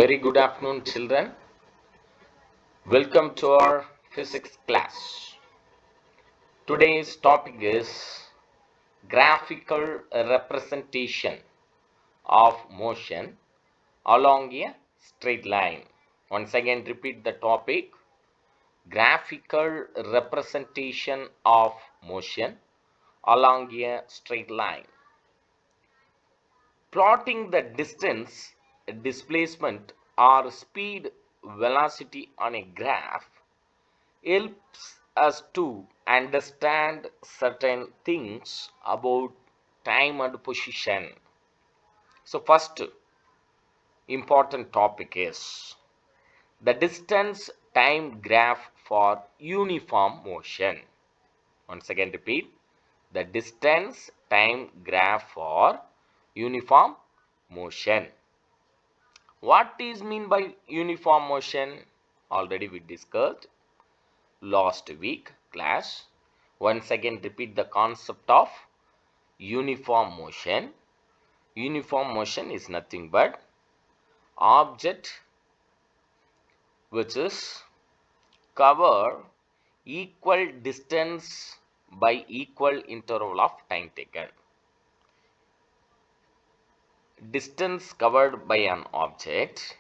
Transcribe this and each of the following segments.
Very good afternoon, children. Welcome to our physics class. Today's topic is graphical representation of motion along a straight line. Once again, repeat the topic: graphical representation of motion along a straight line. Plotting the distance, displacement, or speed velocity on a graph helps us to understand certain things about time and position. So first important topic is the distance time graph for uniform motion. Once again repeat, the distance time graph for uniform motion. What is mean by uniform motion? Already we discussed last week class. Once again repeat the concept of uniform motion. Uniform motion is nothing but object which is cover equal distance by equal interval of time taken. Distance covered by an object,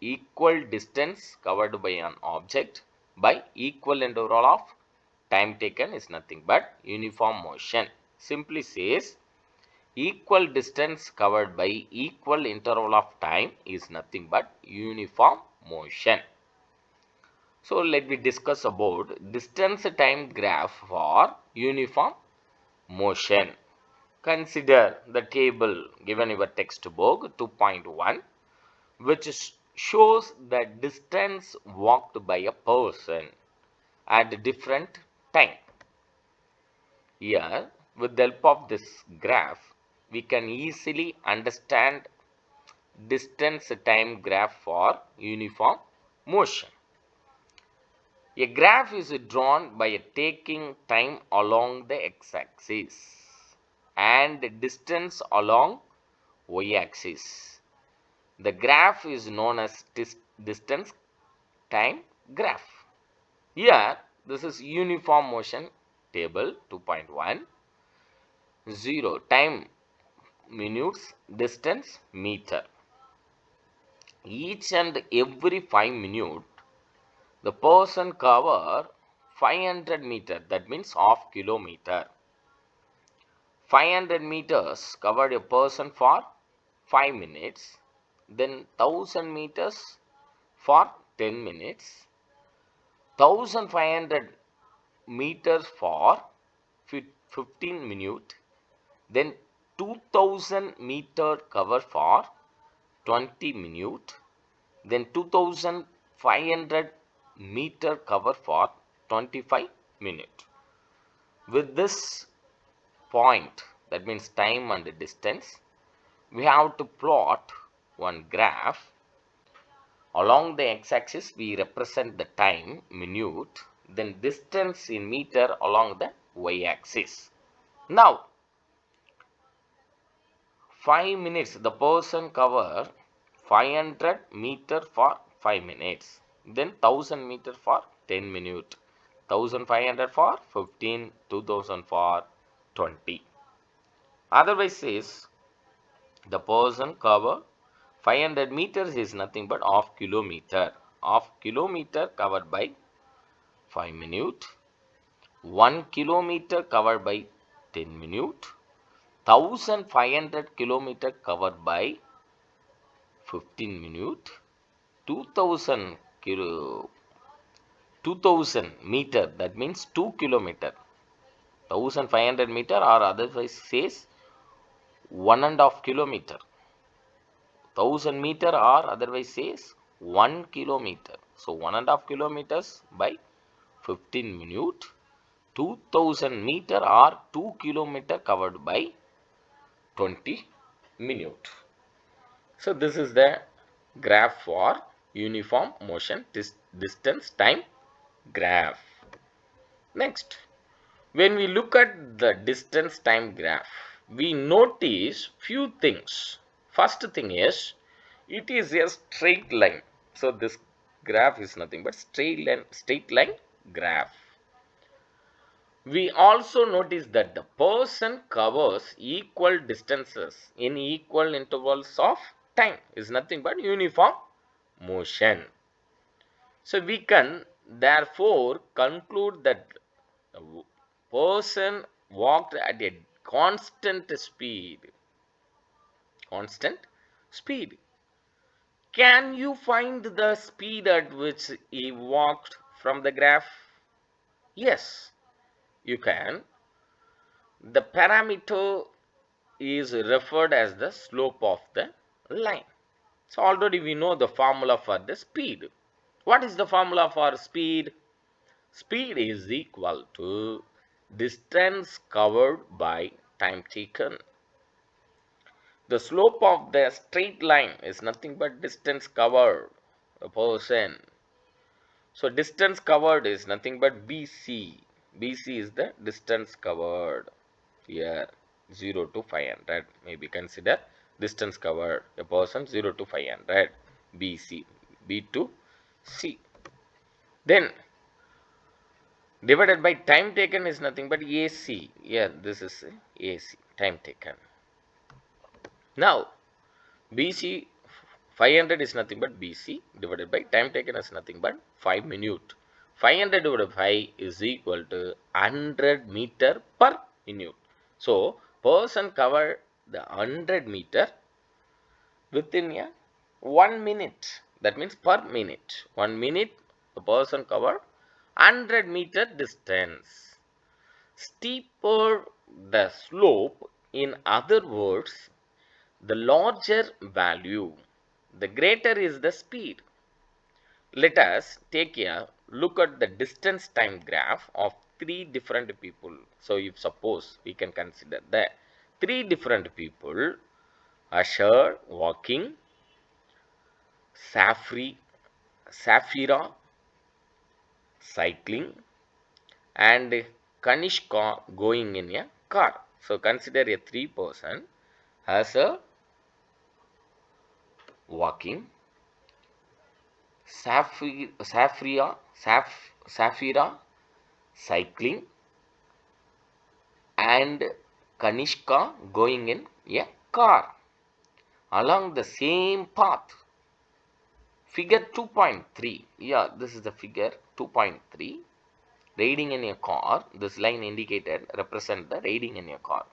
equal distance covered by an object by equal interval of time taken is nothing but uniform motion. Simply says equal distance covered by equal interval of time is nothing but uniform motion. So let me discuss about distance time graph for uniform motion. Consider the table given in your textbook 2.1, which shows the distance walked by a person at different time. Here, with the help of this graph, we can easily understand distance time graph for uniform motion. A graph is drawn by taking time along the x-axis and distance along y-axis. The graph is known as distance time graph. Here, this is uniform motion table 2.1. 0 time minutes, distance meter. Each and every 5 minutes, the person cover 500 meter, that means half kilometer. 500 meters covered a person for 5 minutes, then 1000 meters for 10 minutes, 1500 meters for 15 minutes, then 2000 meter cover for 20 minutes, then 2500 meter cover for 25 minutes. With this point, that means time and distance, we have to plot one graph. Along the x-axis we represent the time minute, then distance in meter along the y-axis. Now 5 minutes, the person cover 500 meter for 5 minutes, then 1000 meter for 10 minutes, 1500 for 15, 2000 for 20. Otherwise says the person cover 500 meters is nothing but half kilometer. Half kilometer covered by 5 minutes, 1 kilometer covered by 10 minutes, 1500 kilometer covered by 15 minutes, 2000 meter, that means 2 kilometer, 1500 meter, or otherwise says 1.5 kilometer, 1000 meter, or otherwise says 1 kilometer. So 1.5 kilometers by 15 minutes, 2000 meter or 2 kilometer covered by 20 minutes. So this is the graph for uniform motion distance time graph. Next, when we look at the distance time graph, we notice few things. First thing is It is a straight line. So this graph is nothing but straight line graph. We also notice that the person covers equal distances in equal intervals of time is nothing but uniform motion. So we can therefore conclude that the person walked at a constant speed. Constant speed. Can you find the speed at which he walked from the graph? Yes, you can. The parameter is referred as the slope of the line. So already we know the formula for the speed. What is the formula for speed? Speed is equal to distance covered by time taken. The slope of the straight line is nothing but distance covered, a person. So distance covered is nothing but BC. BC is the distance covered. Here 0 to 500. Maybe consider distance covered, a person 0 to 500. BC. B to C. Then divided by time taken is nothing but AC. Yeah, this is AC, time taken. Now, BC 500 is nothing but BC divided by time taken is nothing but 5 minute. 500 divided by 5 is equal to 100 meter per minute. So, person covered the 100 meter within a 1 minute. That means per minute. 1 minute, the person covered 100 meter distance. Steeper the slope, in other words, the larger value, the greater is the speed. Let us take a look at the distance time graph of three different people. So, if suppose we can consider the three different people, Asher walking, Safira cycling, and Kanishka going in a car. So, consider a three person as a walking, Safira cycling, and Kanishka going in a car along the same path. Figure 2.3. Yeah, this is the figure 2.3. Riding in a car. This line indicated represent the riding in a car.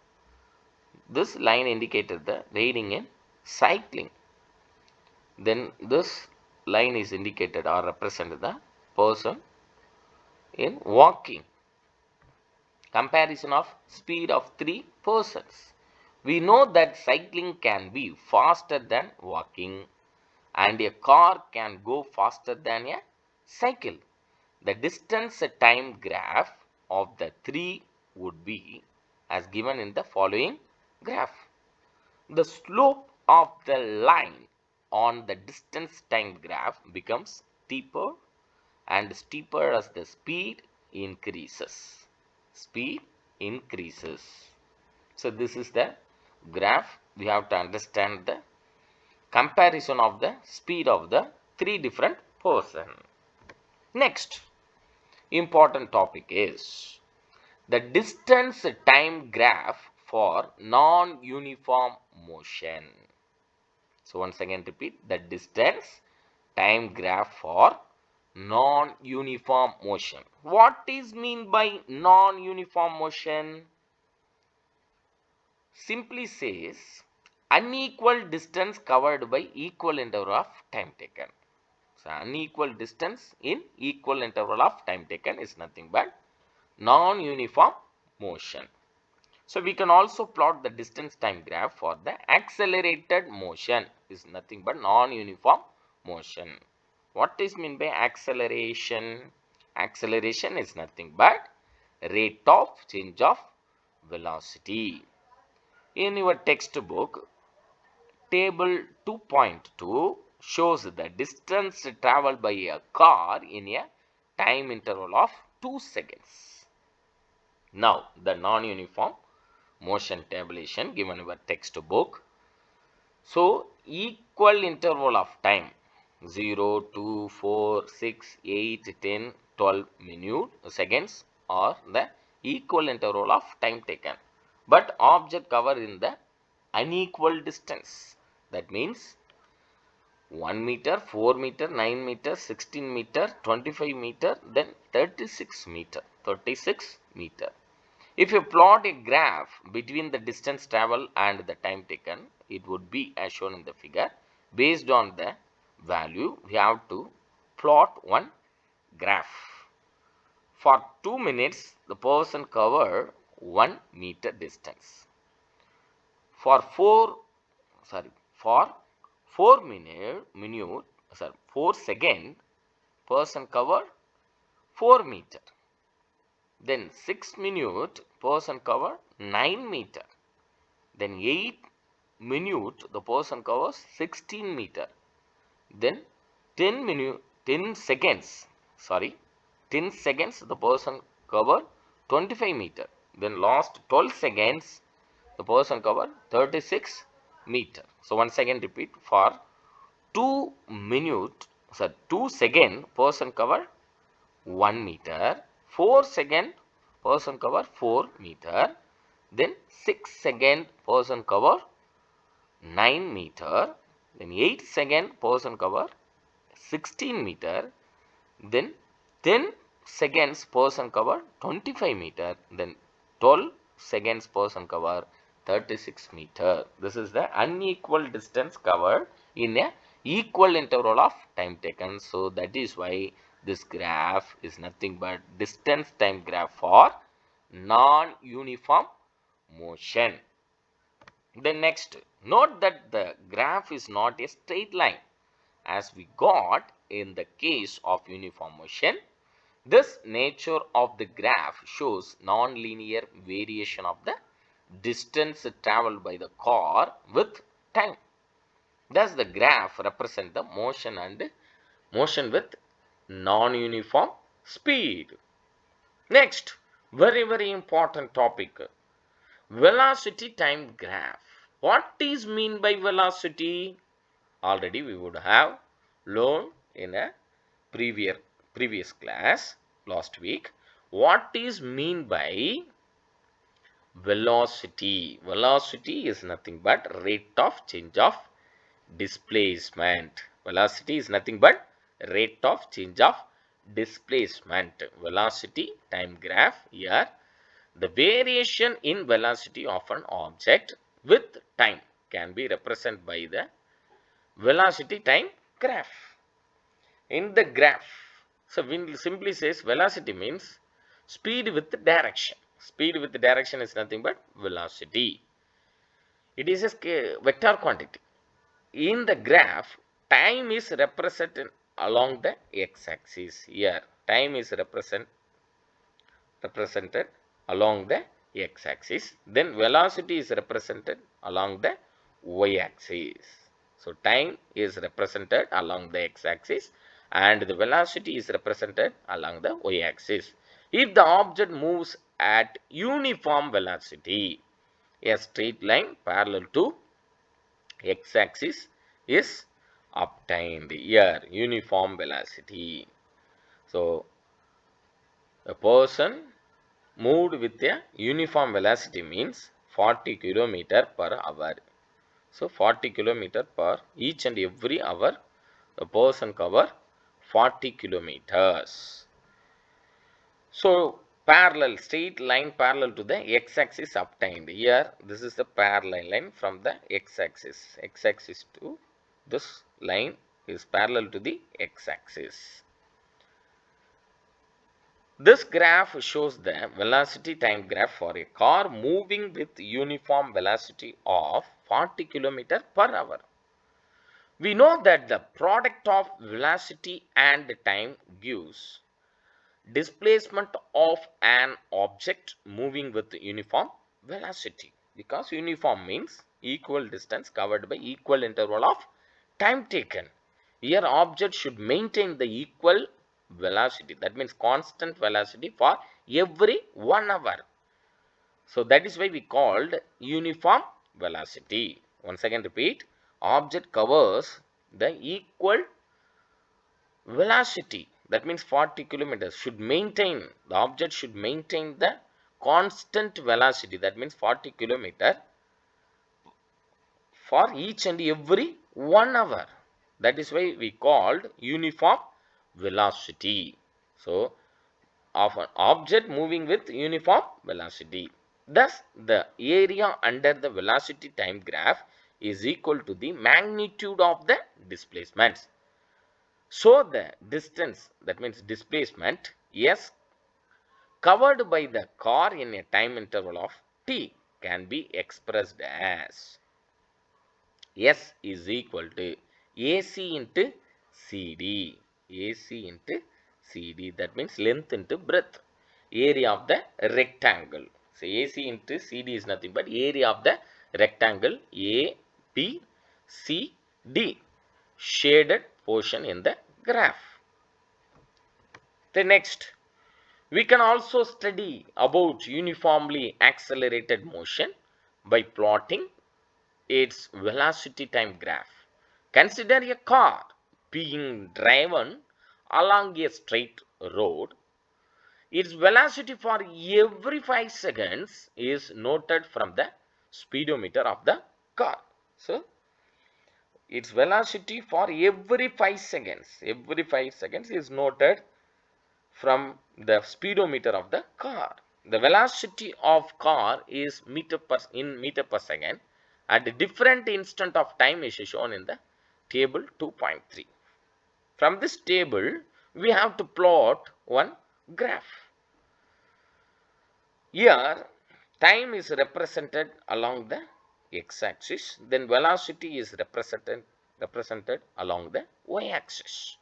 This line indicated the riding in cycling. Then this line is indicated or represented the person in walking. Comparison of speed of three persons. We know that cycling can be faster than walking and a car can go faster than a cycle. The distance time graph of the three would be as given in the following graph. The slope of the line on the distance time graph becomes steeper and steeper as the speed increases. Speed increases. So this is the graph. We have to understand the comparison of the speed of the three different person. Next important topic is the distance time graph for non-uniform motion. So once again repeat, the distance time graph for non-uniform motion. What is mean by non-uniform motion? Simply says unequal distance covered by equal interval of time taken. So unequal distance in equal interval of time taken is nothing but non-uniform motion. So we can also plot the distance time graph for the accelerated motion is nothing but non-uniform motion. What is meant by acceleration? Acceleration is nothing but rate of change of velocity. In your textbook, table 2.2 shows the distance traveled by a car in a time interval of 2 seconds. Now, the non-uniform motion tabulation given in your textbook. So equal interval of time 0, 2, 4, 6, 8, 10, 12 minute seconds or the equal interval of time taken. But object cover in the unequal distance. That means 1 meter, 4 meter, 9 meter, 16 meter, 25 meter, then 36 meter. 36 meter. If you plot a graph between the distance travel and the time taken, it would be as shown in the figure. Based on the value, we have to plot one graph. For 2 minutes, the person covered 1 meter distance. For 4 second, person covered 4 meter. Then 6 minute, person covered 9 meter. Then 8 minute, the person covers 16 meter. Then 10 seconds, 10 seconds, the person covered 25 meter. Then last 12 seconds, the person covered 36 meter. So once again repeat, for 2 minute, 2 second, person covered 1 meter. 4 second, person cover 4 meter. Then 6 second, person cover 9 meter. Then 8 second, person cover 16 meter. Then 10 seconds, person cover 25 meter. Then 12 seconds, person cover 36 meter. This is the unequal distance covered in a equal interval of time taken. So that is why this graph is nothing but distance time graph for non-uniform motion. Then next, note that the graph is not a straight line as we got in the case of uniform motion. This nature of the graph shows non-linear variation of the distance traveled by the car with time. Thus, the graph represents the motion with non-uniform speed. Next, very important topic, velocity time graph. What is mean by velocity? Already we would have learned in a previous class last week. What is mean by velocity? Velocity is nothing but rate of change of displacement. Velocity is nothing but rate of change of displacement. Velocity time graph here. The variation in velocity of an object with time can be represented by the velocity time graph. In the graph, so we simply says velocity means speed with direction. Speed with direction is nothing but velocity. It is a vector quantity. In the graph, time is represented along the x-axis. Here, time is represented along the x-axis. Then velocity is represented along the y-axis. So time is represented along the x-axis and the velocity is represented along the y-axis. If the object moves at uniform velocity, a straight line parallel to x-axis is obtained. Here, uniform velocity. So, a person moved with a uniform velocity means 40 km per hour. So 40 km per each and every hour, a person cover 40 kilometers. So parallel, straight line parallel to the x-axis obtained. Here this is the parallel line from the x-axis. X-axis to this line is parallel to the x-axis. This graph shows the velocity time graph for a car moving with uniform velocity of 40 km per hour. We know that the product of velocity and time gives displacement of an object moving with uniform velocity, because uniform means equal distance covered by equal interval of time taken. Here object should maintain the equal velocity, that means constant velocity for every 1 hour. So that is why we called uniform velocity. Once again repeat, object covers the equal velocity, that means 40 kilometers, the object should maintain the constant velocity, that means 40 kilometer for each and every 1 hour. That is why we called uniform velocity. So of an object moving with uniform velocity. Thus, the area under the velocity time graph is equal to the magnitude of the displacements. So, the distance, that means displacement, S covered by the car in a time interval of t can be expressed as S is equal to AC into CD. AC into CD, that means length into breadth, area of the rectangle. So AC into CD is nothing but area of the rectangle A, B, C, D, shaded portion in the graph. The next, we can also study about uniformly accelerated motion by plotting its velocity time graph. Consider a car being driven along a straight road. Its velocity for every 5 seconds is noted from the speedometer of the car. So, its velocity for every 5 seconds is noted from the speedometer of the car. The velocity of car is meter per second at a different instant of time is shown in the table 2.3. From this table, we have to plot one graph. Here, time is represented along the x-axis, then velocity is represented along the y-axis.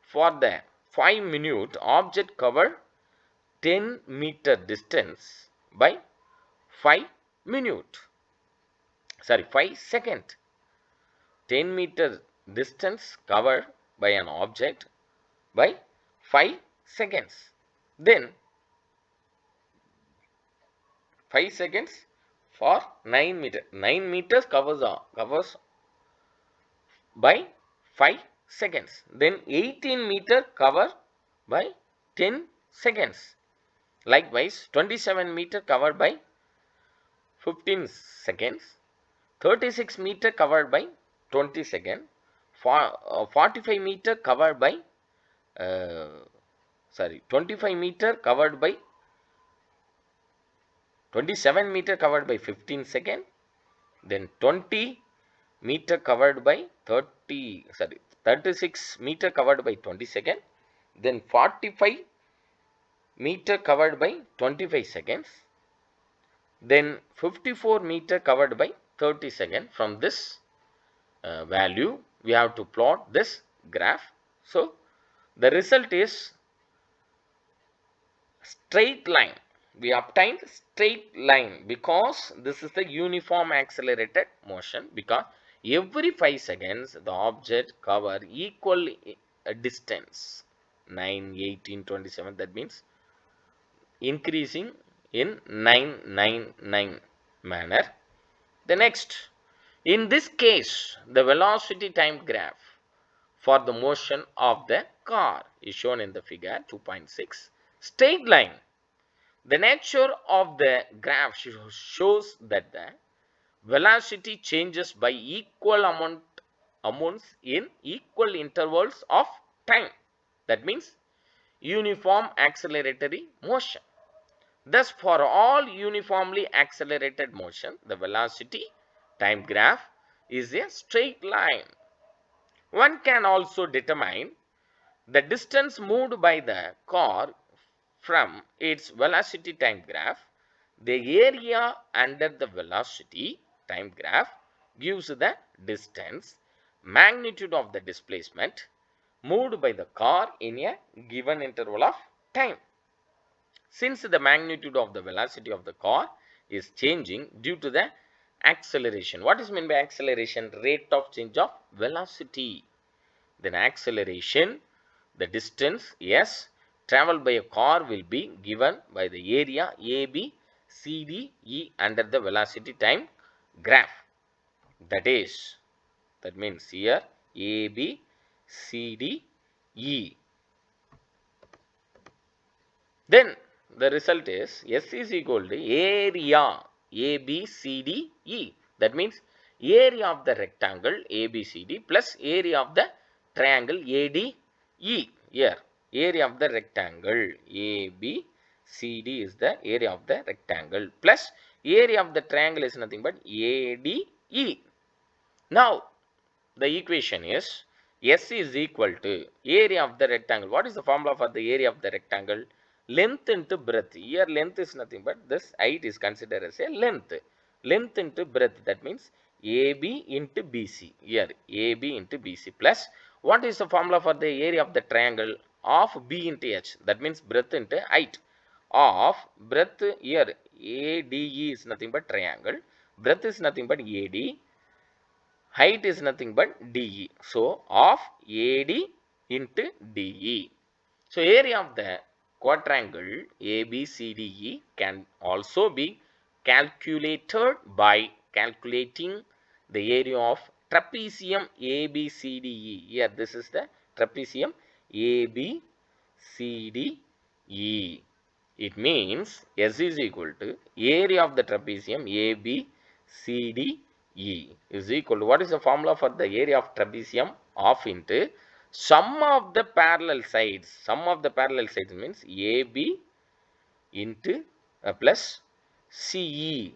For the 5-minute, object covered 10-meter distance by 5 second. 10-meter distance covered by an object by 5 seconds. Then 5 seconds for 9 meters. 9 meters covers by 5 seconds. Then 18 meter cover by 10 seconds. Likewise, 27 meter covered by 15 seconds. 36 meter covered by 20 seconds. 45 meter covered by 25 meter covered by 27 meter covered by 15 seconds. Then 20 meter covered by 36 meter covered by 20 seconds. Then 45 meter covered by 25 seconds. Then 54 meter covered by 30 seconds. From this value, we have to plot this graph. So, the result is straight line. We obtained straight line because this is the uniform accelerated motion, because every 5 seconds the object cover equal distance 9, 18, 27, that means increasing in 999 manner. The next, in this case, the velocity time graph for the motion of the car is shown in the figure 2.6. Straight line. The nature of the graph shows that the velocity changes by equal amounts in equal intervals of time. That means uniform acceleratory motion. Thus, for all uniformly accelerated motion, the velocity time graph is a straight line. One can also determine the distance moved by the car from its velocity time graph. The area under the velocity time graph gives the distance, magnitude of the displacement moved by the car in a given interval of time. Since the magnitude of the velocity of the car is changing due to the acceleration. What is meant by acceleration? Rate of change of velocity. Then acceleration, the distance S traveled by a car will be given by the area AB, CD, E under the velocity time graph. That is, That means here A, B, C, D, E. Then the result is S is equal to area A, B, C, D, E. That means area of the rectangle A, B, C, D plus area of the triangle A, D, E. Here, area of the rectangle A, B, C, D is the area of the rectangle plus area of the triangle is nothing but A, D, E. Now, the equation is S is equal to area of the rectangle. What is the formula for the area of the rectangle? Length into breadth. Here length is nothing but this height is considered as a length. Length into breadth. That means AB into BC. Here AB into BC plus what is the formula for the area of the triangle? Of B into H. That means breadth into height. Of breadth here ADE is nothing but triangle. Breadth is nothing but AD. Height is nothing but DE. So, of AD into DE. So, area of the quadrangle ABCDE can also be calculated by calculating the area of trapezium ABCDE. Here, this is the trapezium ABCDE. It means S is equal to area of the trapezium ABCDE is equal to what is the formula for the area of trapezium? Of into sum of the parallel sides. Sum of the parallel sides means AB into plus CE.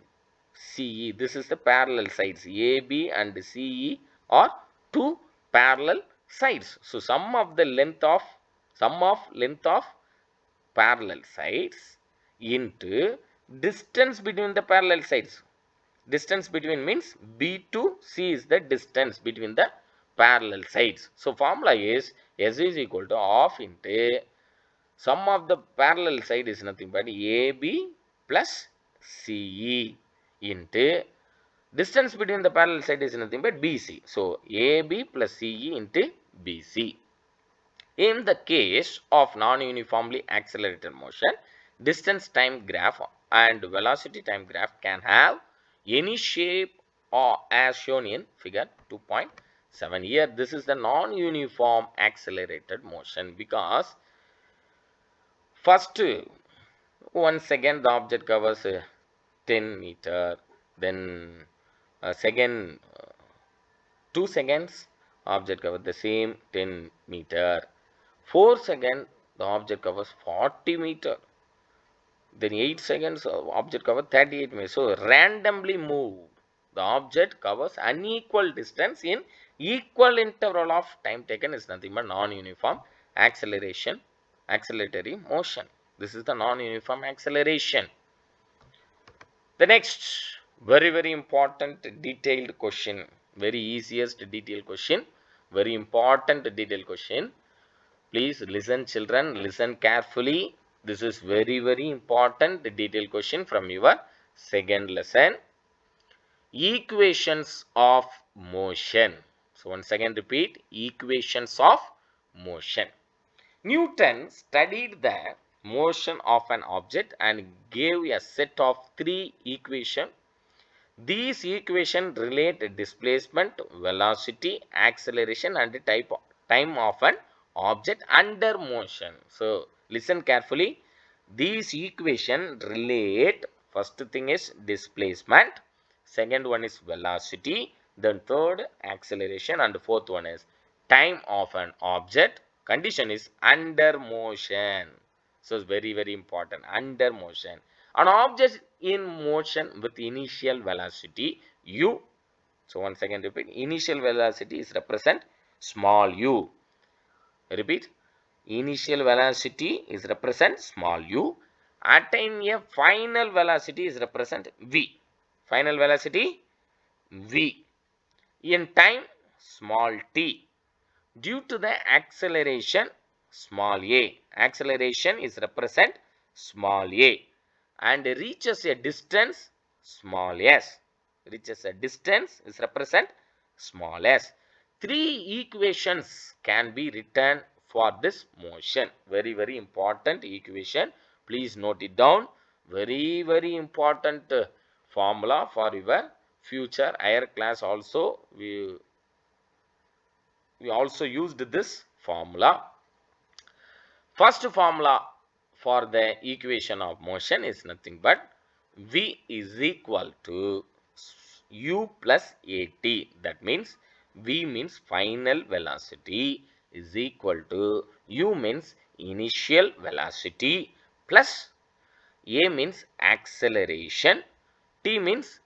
CE. This is the parallel sides. AB and CE are two parallel sides. So sum of length of parallel sides into distance between the parallel sides. Distance between means B to C is the distance between the parallel sides. So, formula is S is equal to half into sum of the parallel side is nothing but AB plus CE into distance between the parallel side is nothing but BC. So, AB plus CE into BC. In the case of non-uniformly accelerated motion, distance time graph and velocity time graph can have any shape or as shown in figure 2.7. Here this is the non-uniform accelerated motion because first 1 second the object covers 10 meter, then second 2 seconds object covers the same 10 meter, 4 seconds the object covers 40 meter, then 8 seconds object covers 38 meters. So randomly moved the object covers unequal distance in equal interval of time taken is nothing but non-uniform acceleratory motion. This is the non-uniform acceleration. The next very important detailed question, very easiest detailed question, very important detailed question. Please listen children, listen carefully. This is very important detailed question from your second lesson. Equations of motion. So once again repeat, equations of motion. Newton studied the motion of an object and gave a set of 3 equations. These equations relate displacement, velocity, acceleration and time of an object under motion. So listen carefully. These equations relate, first thing is displacement, second one is velocity, then third acceleration and fourth one is time of an object. Condition is under motion. So it's very important, under motion. An object in motion with initial velocity u. So once again repeat, initial velocity is represent small u. Repeat, initial velocity is represent small u. Attain a final velocity is represent v. Final velocity v. In time small t. Due to the acceleration small a. Acceleration is represent small a. And reaches a distance small s. Reaches a distance is represent small s. 3 equations can be written for this motion. Very important equation. Please note it down. Very important formula for your future higher class also. We we also used this formula. First formula for the equation of motion is nothing but V is equal to U plus AT. That means V means final velocity is equal to U means initial velocity plus A means acceleration, T means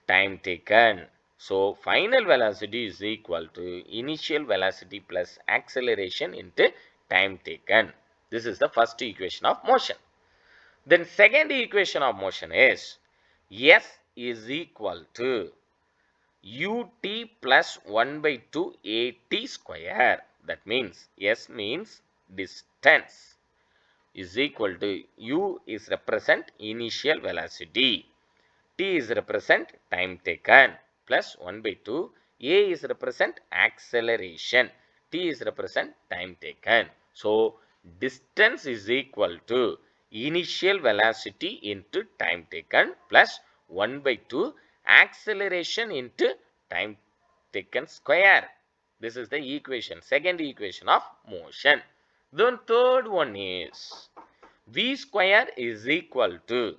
time taken. So, final velocity is equal to initial velocity plus acceleration into time taken. This is the first equation of motion. Then second equation of motion is S is equal to ut plus 1 by 2 at square. That means S means distance is equal to u is represent initial velocity, t is represent time taken plus 1 by 2, a is represent acceleration, t is represent time taken. So, distance is equal to initial velocity into time taken plus 1 by 2 acceleration into time taken square. This is the equation, second equation of motion. Then third one is V square is equal to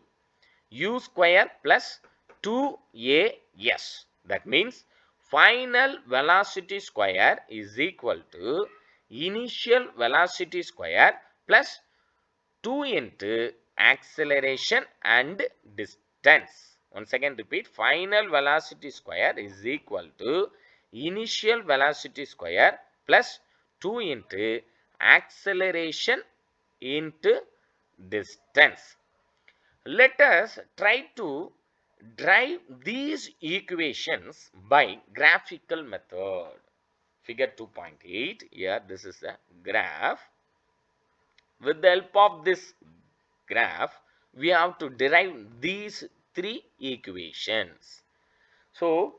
U square plus 2AS. That means final velocity square is equal to initial velocity square plus 2 into acceleration and distance. Once again repeat, final velocity square is equal to initial velocity square plus 2 into acceleration into distance. Let us try to drive these equations by graphical method. Figure 2.8, here this is a graph. With the help of this graph, we have to derive these three equations. So,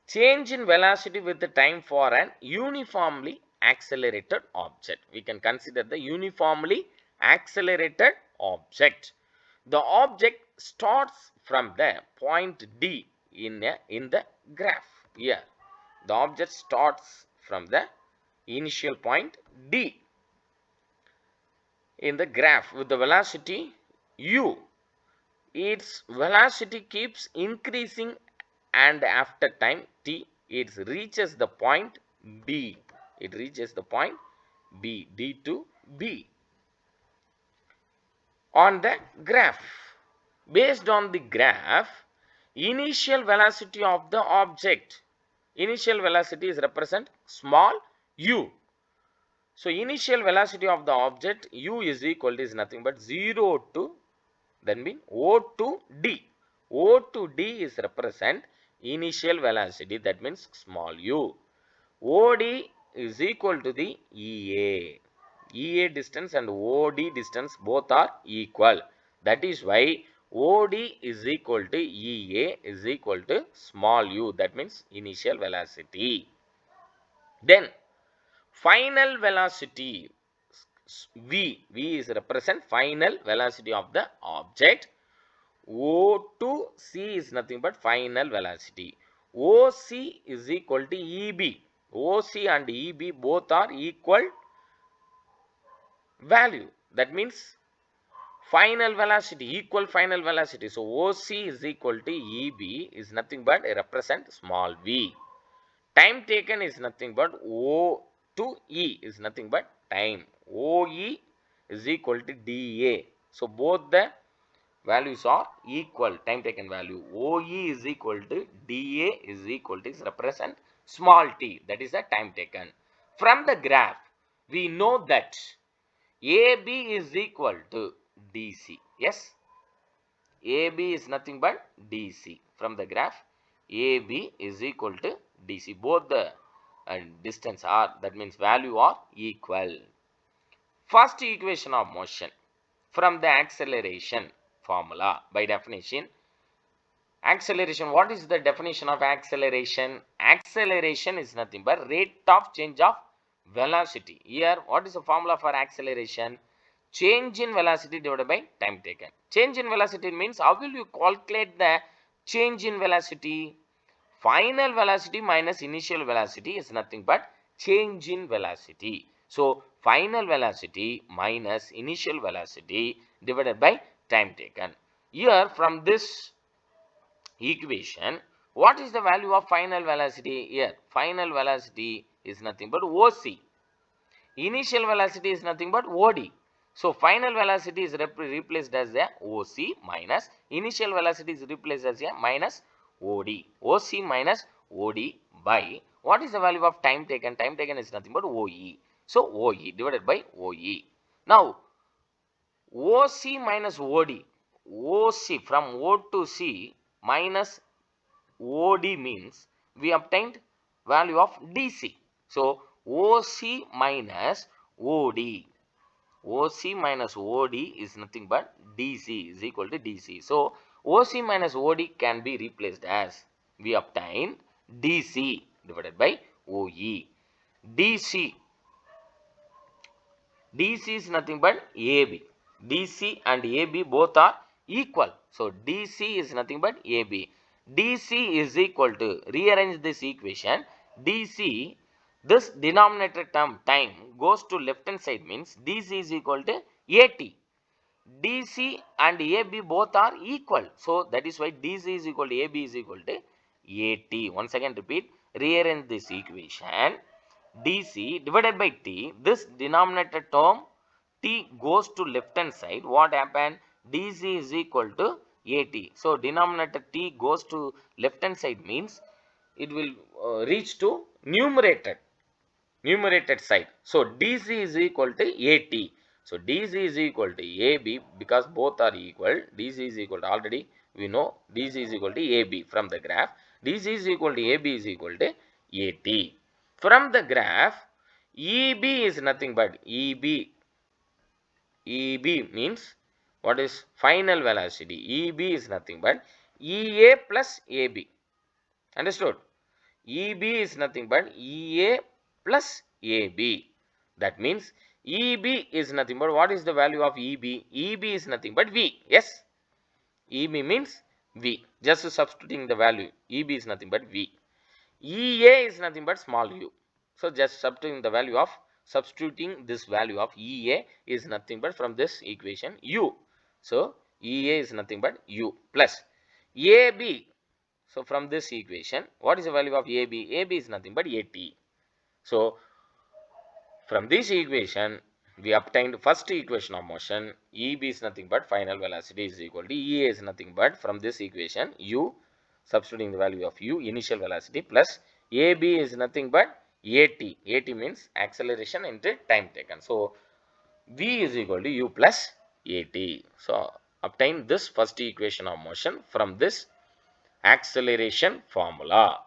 change in velocity with the time for an uniformly accelerated object. We can consider the uniformly accelerated object. The object starts from the point D in the graph. Here, the object starts from the initial point D in the graph with the velocity u. Its velocity keeps increasing and after time t it reaches the point B. It reaches the point B, D to B. On the graph, based on the graph, initial velocity of the object, initial velocity is represent small u. So, initial velocity of the object u is equal to is nothing but 0 to then mean O to D. O to D is represent initial velocity, that means small u. OD is equal to the EA. EA distance and OD distance both are equal. That is why OD is equal to EA is equal to small u, that means initial velocity. Then final velocity V is represent final velocity of the object. O to C is nothing but final velocity. OC is equal to EB. OC and EB both are equal value. That means final velocity, equal final velocity. So, OC is equal to EB is nothing but represent small v. Time taken is nothing but O to E is nothing but time. OE is equal to DA. So, both the values are equal, time taken value. OE is equal to DA is equal to, is represent small t, that is the time taken. From the graph, we know that AB is equal to DC. Yes, AB is nothing but DC. From the graph, AB is equal to DC. Both the distance are, that means value are equal. First equation of motion from the acceleration formula. By definition, acceleration, what is the definition of acceleration? Acceleration is nothing but rate of change of velocity. Here, what is the formula for acceleration? Change in velocity divided by time taken. Change in velocity means, how will you calculate the change in velocity? Final velocity minus initial velocity is nothing but change in velocity. So final velocity minus initial velocity divided by time taken. Here from this equation, what is the value of final velocity here? Final velocity is nothing but OC. Initial velocity is nothing but OD. So final velocity is replaced as a OC minus initial velocity is replaced as a minus OD. OC minus OD by what is the value of time taken? Time taken is nothing but OE. So OE divided by OE. Now OC minus OD. OC from O to C minus OD means we obtained value of DC. So OC minus OD. OC minus OD is nothing but DC is equal to DC. So OC minus OD can be replaced as we obtain DC divided by OE. DC is nothing but AB. DC and AB both are equal. So DC is nothing but AB. DC is equal to, rearrange this equation, DC, this denominator term time goes to left hand side means DC is equal to AT. DC and AB both are equal. So that is why DC is equal to AB is equal to AT. Once again repeat, rearrange this equation. DC divided by T, this denominator term T goes to left hand side. What happened? DC is equal to AT. So denominator T goes to left hand side means it will reach to numerated side. So DC is equal to AT. So DC is equal to AB because both are equal. DC is equal to, already we know DC is equal to AB from the graph. DC is equal to AB is equal to AT. From the graph, EB is nothing but EB. EB means what is final velocity? EB is nothing but EA plus AB. Understood? EB is nothing but EA plus AB. That means EB is nothing but, what is the value of EB? EB is nothing but V. Yes. EB means V. Just substituting the value. EB is nothing but V. EA is nothing but small u. So just substituting the value of, substituting this value of EA is nothing but from this equation U. So EA is nothing but U plus AB. So from this equation, what is the value of AB? AB is nothing but AT. So from this equation, we obtained first equation of motion. EB is nothing but final velocity is equal to EA is nothing but from this equation U, substituting the value of U, initial velocity, plus AB is nothing but AT. AT means acceleration into time taken. So V is equal to U plus AT. So obtain this first equation of motion from this acceleration formula.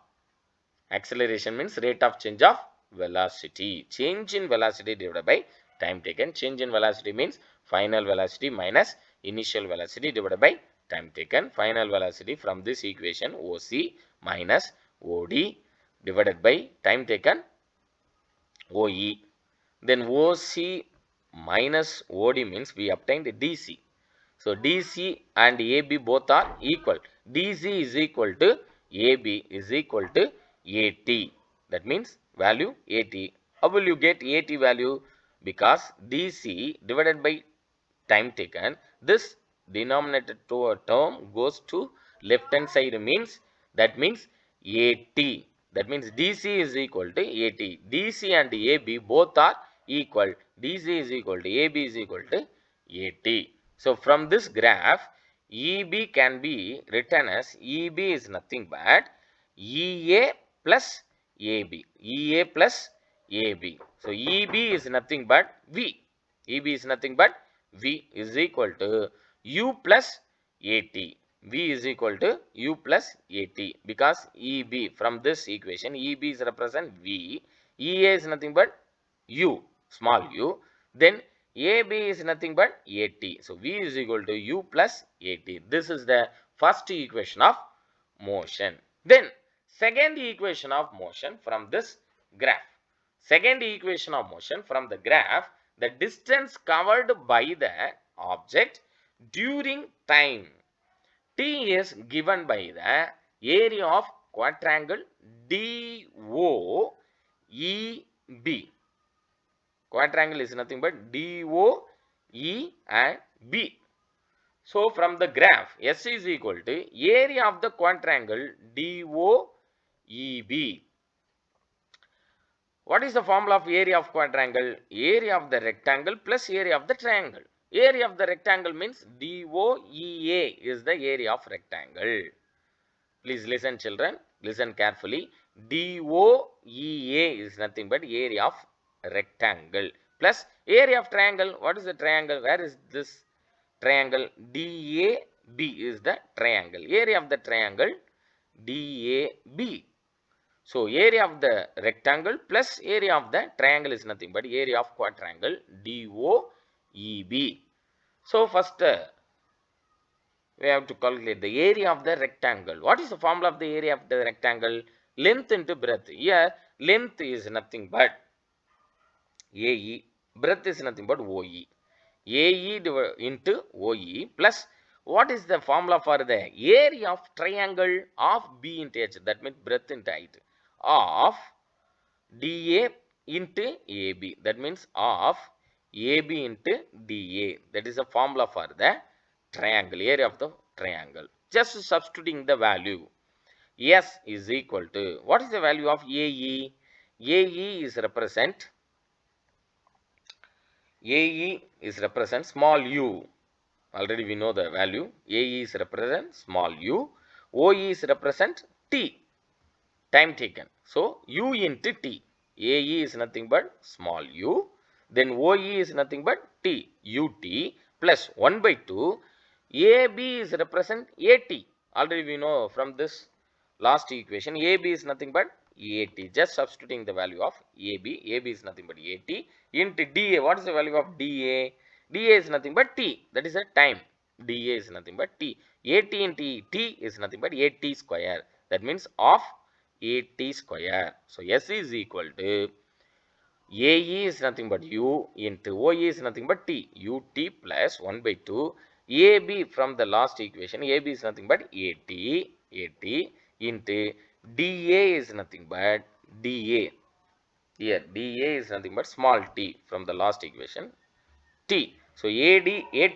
Acceleration means rate of change of velocity. Change in velocity divided by time taken. Change in velocity means final velocity minus initial velocity divided by time taken. Final velocity from this equation OC minus OD divided by time taken OE. Then OC minus OD means we obtained DC. So DC and AB both are equal. DC is equal to AB is equal to AT. That means value AT. How will you get AT value? Because DC divided by time taken, this denominator term goes to left hand side means, that means AT. That means DC is equal to AT. DC and AB both are equal. DC is equal to AB is equal to AT. So from this graph, EB can be written as EB is nothing but EA plus AB. EA plus AB. So EB is nothing but V. EB is nothing but V is equal to U plus AT. V is equal to U plus AT because EB from this equation, EB is represent V. EA is nothing but U, small u. Then AB is nothing but AT. So V is equal to U plus AT. This is the first equation of motion. Then second equation of motion from this graph. Second equation of motion from the graph, the distance covered by the object during time T is given by the area of quadrangle DOEF B. Quadrangle is nothing but DO, E and B. So from the graph, S is equal to area of the quadrangle DOEB. What is the formula of area of quadrangle? Area of the rectangle plus area of the triangle. Area of the rectangle means DOEA is the area of rectangle. Please listen children, listen carefully. DOEA is nothing but area of rectangle plus area of triangle. What is the triangle? Where is this triangle? DAB is the triangle. Area of the triangle DAB. So area of the rectangle plus area of the triangle is nothing but area of quadrangle DOEB. So first we have to calculate the area of the rectangle. What is the formula of the area of the rectangle? Length into breadth. Here length is nothing but AE, breadth is nothing but OE. AE into OE plus what is the formula for the area of triangle of B into H, that means breadth into height, of DA into AB, that means of AB into DA. That is the formula for the triangle, area of the triangle. Just substituting the value. S is equal to, what is the value of AE? AE is represent small u. Already we know the value. AE is represent small u. OE is represent t, time taken. So u into t. AE is nothing but small u. Then OE is nothing but t, ut plus 1 by 2. AB is represent AT. Already we know from this last equation, AB is nothing but AT. Just substituting the value of AB. AB is nothing but AT into DA. What is the value of DA? DA is nothing but T. That is a time. DA is nothing but T. AT into T is nothing but AT square. That means of AT square. So S is equal to AE is nothing but U into OE is nothing but T. UT plus 1 by 2. AB from the last equation, AB is nothing but AT into DA is nothing but DA. Here DA is nothing but small t from the last equation, T. So AT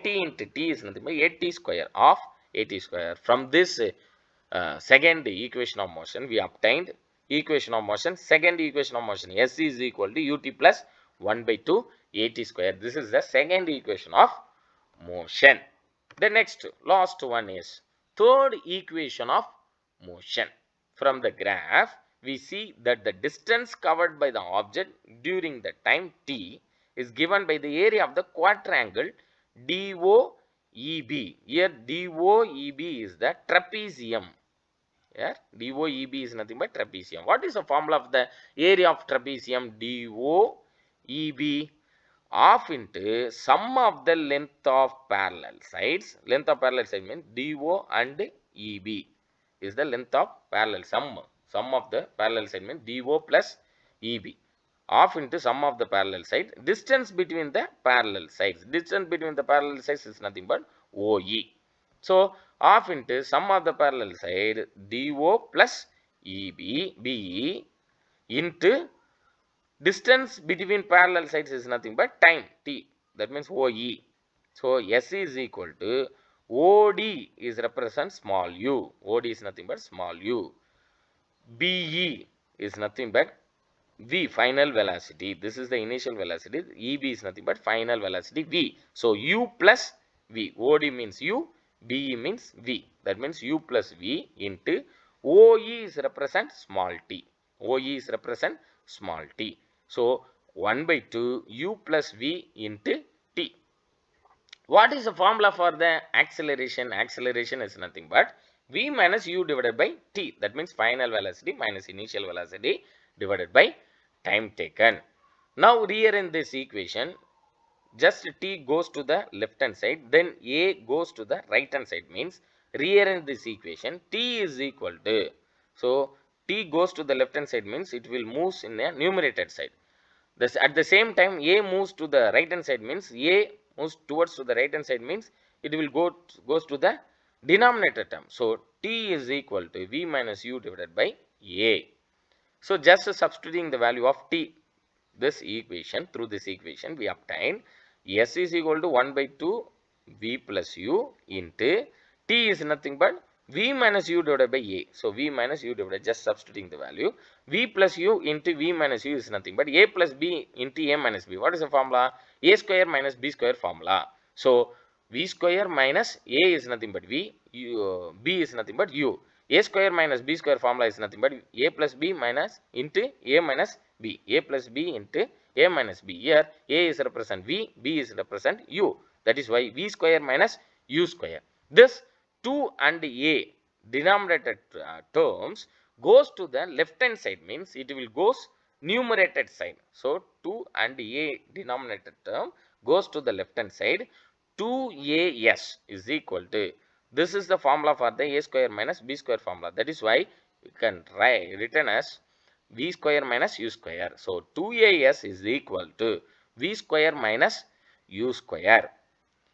into T is nothing but AT square of AT square. From this second equation of motion, we obtained equation of motion, second equation of motion, S is equal to UT plus 1 by 2 AT square. This is the second equation of motion. The next, last one is third equation of motion. From the graph, we see that the distance covered by the object during the time t is given by the area of the quadrangle DOEB. Here DOEB is the trapezium. Here DOEB is nothing but trapezium. What is the formula of the area of trapezium? DOEB half into sum of the length of parallel sides. Length of parallel side means DO and EB is the length of parallel sum. Sum of the parallel side means DO plus EB. Half into sum of the parallel side. Distance between the parallel sides. Distance between the parallel sides is nothing but OE. So half into sum of the parallel side DO plus EB BE into distance between parallel sides is nothing but time t, that means OE. So S is equal to OD is represent small u. OD is nothing but small u. BE is nothing but V, final velocity. This is the initial velocity. EB is nothing but final velocity V. So U plus V. OD means U, BE means V. That means U plus V into OE is represent small t. OE is represent small t. So 1 by 2 U plus V into t. What is the formula for the acceleration? Acceleration is nothing but V minus U divided by t. That means final velocity minus initial velocity divided by time taken. Now rearrange this equation. Just t goes to the left hand side, then a goes to the right hand side, means rearrange this equation. T is equal to, so t goes to the left hand side means it will move in the numerator side. This at the same time a moves to the right hand side means a moves towards to the right hand side means it will goes to the denominator term. So t is equal to v minus u divided by a. So just substituting the value of t. this equation, through this equation we obtain S is equal to 1 by 2 V plus U into T is nothing but V minus U divided by A. So V minus U divided, just substituting the value, V plus U into V minus U is nothing but A plus B into A minus B. What is the formula? A square minus B square formula. So V square minus A is nothing but V, B is nothing but U. A square minus B square formula is nothing but A plus B minus into A minus B. A plus B into A minus B. Here A is represent V, B is represent U. That is why V square minus U square. This 2 and A denominator terms goes to the left hand side, means it will goes numerated side. So 2 and A denominator term goes to the left hand side. 2AS is equal to, this is the formula for the A square minus B square formula. That is why we can write written as V square minus U square. So 2AS is equal to V square minus U square.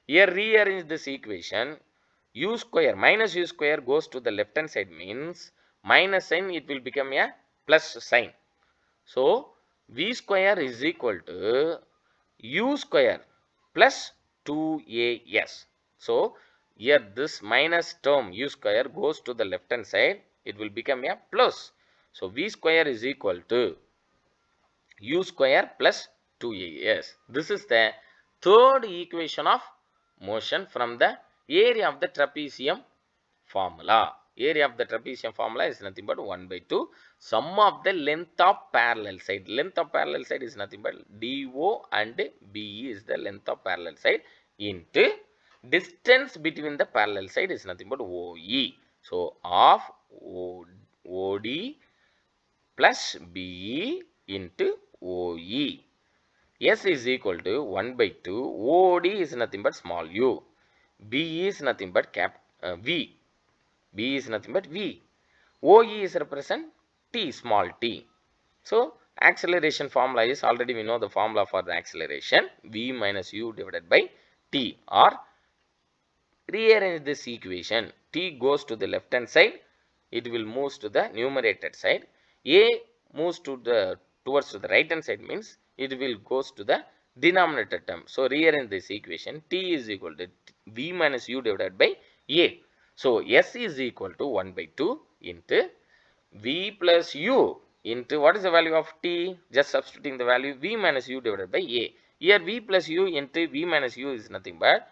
Here rearrange this equation. U square minus U square goes to the left hand side, means minus sign, it will become a plus sign. So V square is equal to U square plus 2AS. So here this minus term U square goes to the left hand side, it will become a plus. So V square is equal to U square plus 2AS. This is the third equation of motion from the area of the trapezium formula. Area of the trapezium formula is nothing but 1 by 2 sum of the length of parallel side. Length of parallel side is nothing but DO and BE is the length of parallel side into distance between the parallel side is nothing but OE. So of OD plus BE into OE. S is equal to 1 by 2. OD is nothing but small u. B is nothing but V. B is nothing but V. OE is represent T, small t. So acceleration formula is, already we know the formula for the acceleration, V minus U divided by T, or rearrange this equation. T goes to the left hand side, it will move to the numerated side. A moves to the towards to the right hand side, means it will goes to the denominator term. So rearrange this equation. T is equal to V minus U divided by A. So S is equal to 1 by 2 into V plus U into, what is the value of T? Just substituting the value, V minus U divided by A. Here V plus U into V minus U is nothing but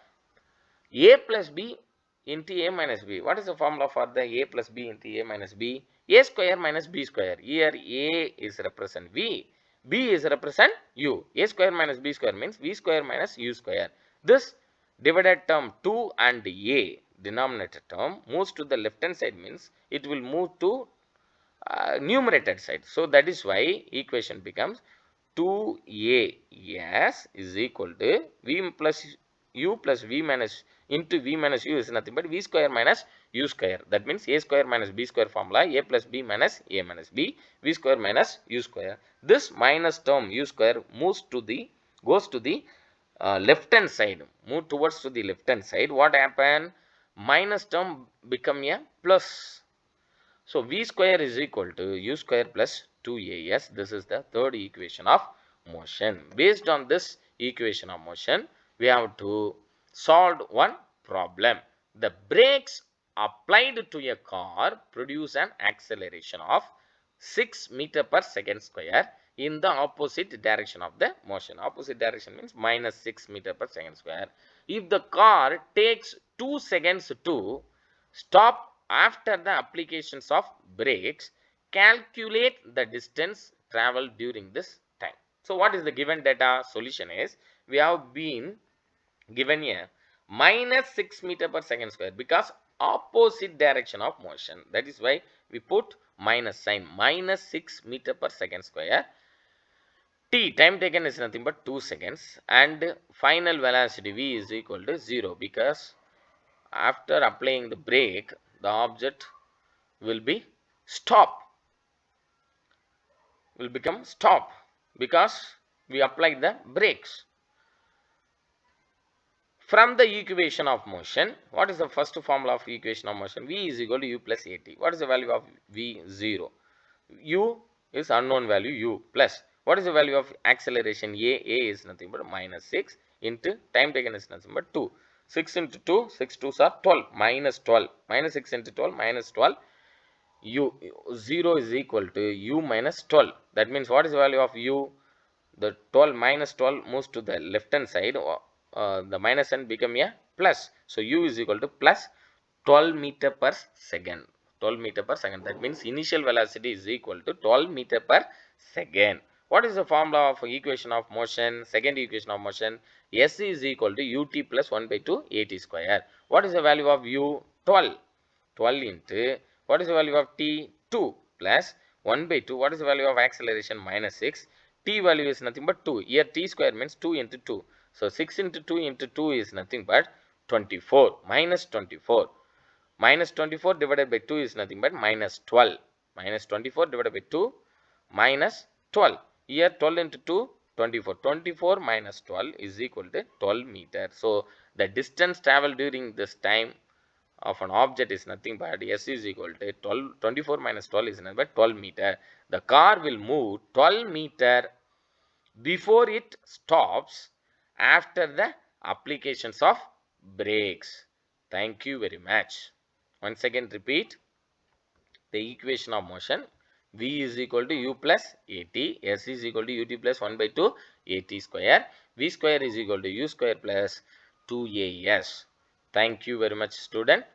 A plus B into A minus B. What is the formula for the A plus B into A minus B? A square minus B square. Here A is represent V, B is represent U. A square minus B square means V square minus U square. This divided term 2 and A denominator term moves to the left hand side, means it will move to numerated side. So that is why equation becomes 2AS is equal to V plus U plus V minus into V minus U is nothing but V square minus U square. That means A square minus B square formula, A plus B minus A minus B, V square minus U square. This minus term U square moves to the, goes to the left hand side, move towards to the left hand side. What happened? Minus term become a plus. So V square is equal to U square plus 2AS. This is the third equation of motion. Based on this equation of motion, we have to solve one problem. The brakes applied to a car produce an acceleration of 6 meter per second square in the opposite direction of the motion. Opposite direction means minus 6 meter per second square. If the car takes 2 seconds to stop after the applications of brakes, calculate the distance traveled during this time. So what is the given data? Solution is, we have been given a minus 6 meter per second square because opposite direction of motion. That is why we put minus sign, minus 6 meter per second square. T, time taken is nothing but 2 seconds, and final velocity V is equal to 0 because after applying the brake, the object will be stop, will become stop because we applied the brakes. From the equation of motion, what is the first formula of equation of motion? V is equal to U plus AT. What is the value of V? 0. U is unknown value U plus. What is the value of acceleration? A is nothing but minus 6 into time taken is nothing but 2. 6 into 2, 6 2s are 12, minus 12, minus 6 into 12, minus 12. U 0 is equal to u minus 12. That means what is the value of u? The 12 minus 12 moves to the left hand side, the minus sign become a plus. So u is equal to plus 12 meter per second. 12 meter per second. That means initial velocity is equal to 12 meter per second. What is the formula of equation of motion? Second equation of motion, s is equal to ut plus 1 by 2 at square. What is the value of u? 12. 12 into what is the value of t? 2 plus 1 by 2. What is the value of acceleration? Minus 6. T value is nothing but 2. Here t square means 2 into 2. So 6 into 2 into 2 is nothing but 24. Minus 24. Minus 24 divided by 2 is nothing but minus 12. Minus 24 divided by 2 minus 12. Here 12 into 2, 24. 24 minus 12 is equal to 12 meter. So the distance traveled during this time of an object is nothing but s is equal to 24 minus 12 is nothing but 12 meter. The car will move 12 meter before it stops after the applications of brakes. Thank you very much. Once again repeat the equation of motion. V is equal to u plus at, s is equal to ut plus 1 by 2 at square, v square is equal to u square plus 2as. Thank you very much, student.